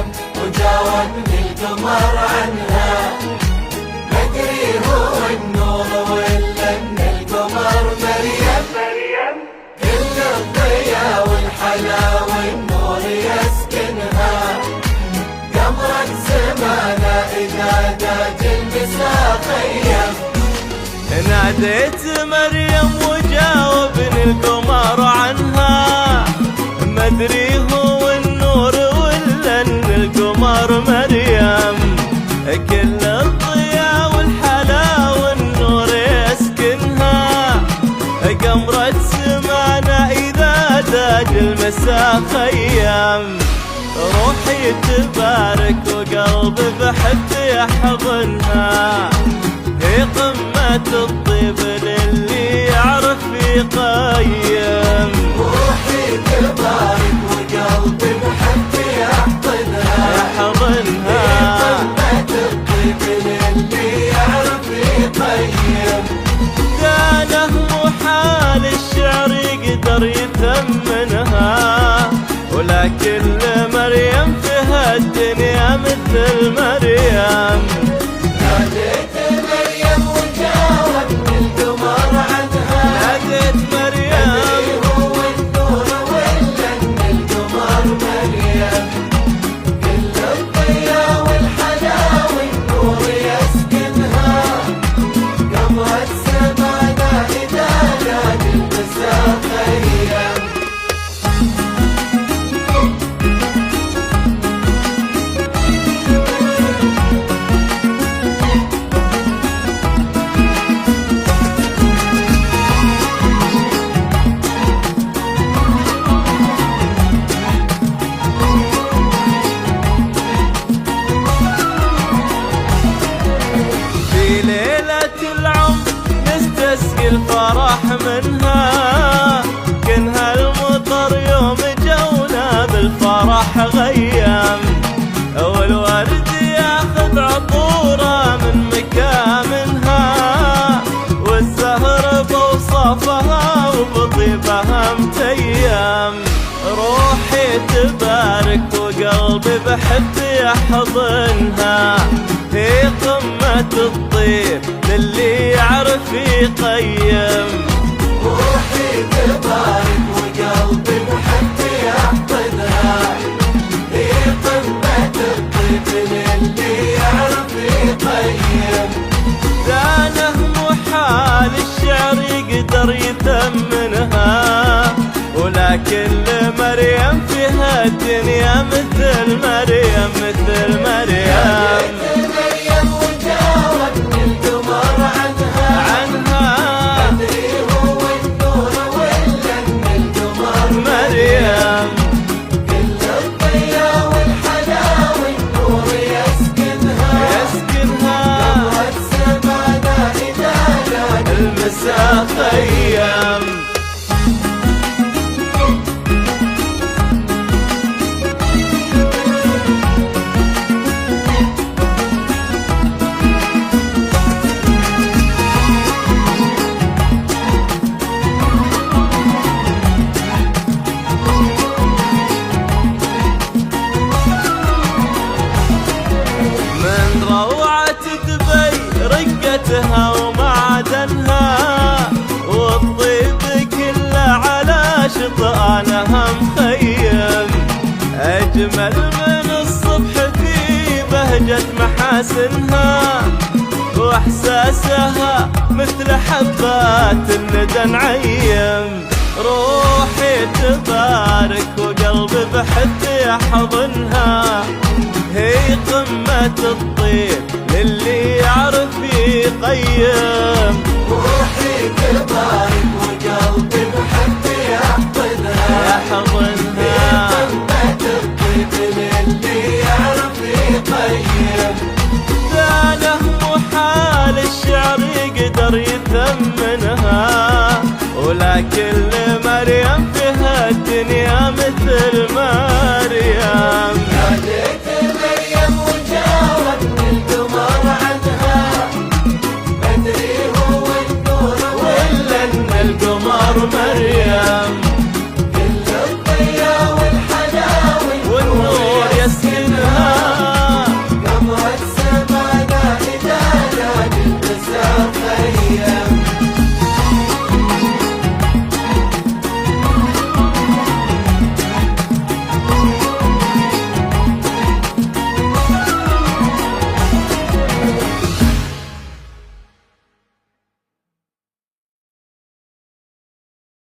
مريم وجاوبني القمر عنها. مدري هو النور ولا ان القمر مريم، كل الضياء والحلا والنور يسكنها. قمرة زمانه إذا داج المساء خيم. ناديت مريم وجاوبني القمر عنها. مدري هو النور ولا ان القمر مريم، كل الضياء والحلا والنور يسكنها. قمرة زمانه إذا داج المساء خيم. روحي تبارك وقلبي بحب يحضنها. هي قمة الطيب للي يعرف يقيم. روحي تبارك وقلبي بحب يحضنها. هي قمة الطيب للي يعرف يقيم. كانه محال الشعر يقدر يثمنها، ولكن مريم في هالدنيا مثل مريم. ناديت مريم وجاوبني القمر عنها. ناديت مريم مدري هو النور ولا ان القمر مريم، كل الضياء والحلا والنور يسكنها. قمرة زمانه إذا داج المساء خيم. في ليلة العمر نستسقي الفرح منها. كنها المطر يوم جونا بالفرح غيم، والورد ياخذ عطوره من مكامنها. والزهر بوصفها وبطيبها متيم. روحي تبارك وقلبي بحب يحضنها. هي قمة الطيب للي يعرف يقيم. روحي تبارك وقلبي بحب يحضنها. هي قمة الطيب للي يعرف يقيم. كانه محال الشعر يقدر يثمنها، ولكن مريم في هالدنيا مثل مريم مثل مريم. مريم وجاوبني القمر عنها. مدري هو النور ولا ان القمر مريم، كل الضياء والحلا والنور يسكنها. قمرة زمانه إذا داج المساء خيم. من روعة دبي رقتها ومعدنها، والطيب كله على شطآنها مخيم. أجمل من الصبح في بهجة محاسنها، واحساسها مثل حبات الندى نعيم. روحي تبارك وقلبي بحب يحضنها. هي قمة الطيب للي يعرف يقيم. روحي تبارك وقلبي بحب يحضنها. يحضنها.